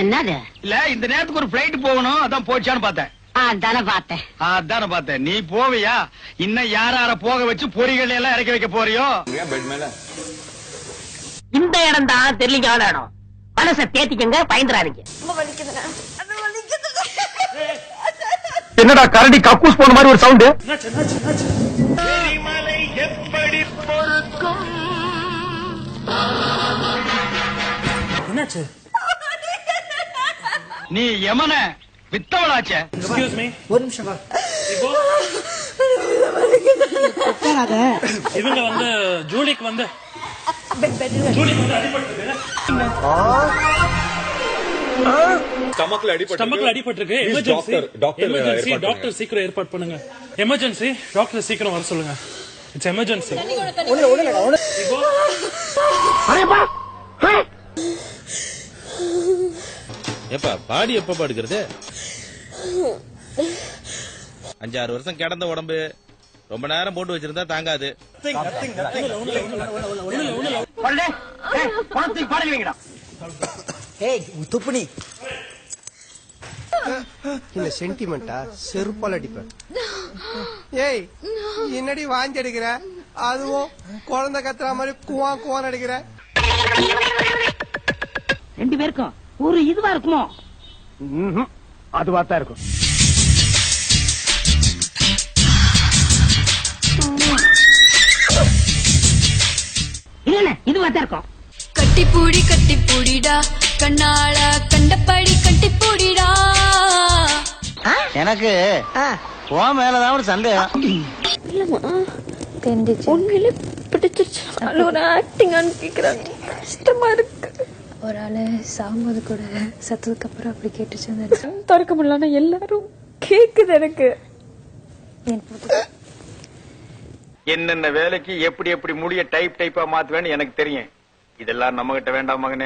என்னது இல்ல இந்த நேரத்துக்கு ஒரு பிளைட் போகணும், அதான் போச்சான்னு பார்த்தேன். அதானே பார்த்தேன். நீ போவியா? இன்னும் யார போக வச்சு பொறிகள் எல்லாம் இறக்கி வைக்க போறியோ? பெட் மேல இந்த இடம் தான் தெரியல இடம். மனசை தேத்திக்கங்க, பயந்துறாதீங்க. என்னடா கரடி கக்கூஸ் போன மாதிரி ஒரு சவுண்ட்? என்னாச்சு? நீ யமன வித்தவளாச்சே. எக்ஸ்கியூஸ் மீ, ஒரு நிமிஷம் வா. இவங்க வந்து ஜூலிக்கு வந்து ஸ்டமக்ல அடிபட்டிருக்கு. எமர்ஜென்சி டாக்டர் சீக்கிரம் ஏற்பாடு பண்ணுங்க. எமர்ஜென்சி டாக்டர் சீக்கிரம் வர சொல்லுங்க. It's emergency. ஏப்பா பாடி எப்ப படுக்கிறது? 5-6 வருஷம் கிடந்த உடம்பு ரொம்ப நேரம் போட்டு வச்சிருந்தா தாங்காது. துப்புனி இல்ல சென்டிமெண்டா செருப்பால் அடிப்பேன். ஏய் என்னடி வாங்கி அடிக்கிற? அதுவும் குழந்தை கத்துற மாதிரி குவா குவான் அடிக்கிற. 2 பேருக்கும் ஒரு இதுவா இருக்குமோ? அதுவா தான் இருக்கும். இல்ல இதுவா தான் இருக்கும். கட்டி பூடிடா கண்ணாள கண்டபடி கட்டி பூடிடா. எனக்கு உன் மேலதான் ஒரு சந்தேகம். இல்லம்மா தெரிஞ்சிச்சு. உண்மையிலே பிடிச்சிருச்சு. ஒரு ஆக்டிங் அனுப்பிக்கிறாங்க, கஷ்டமா இருக்கு. ஒரு ஆளு சாகும்போது கூட சத்ததுக்கு அப்புறம் அப்படி கேட்டுச்சு. திறக்க முடியலன்னா எல்லாரும் கேக்குது எனக்கு. என்னென்ன வேலைக்கு எப்படி எப்படி முடிய டைப்பா மாத்துவேன்னு எனக்கு தெரியும். இதெல்லாம் நம்ம கிட்ட வேண்டாம் மகனே.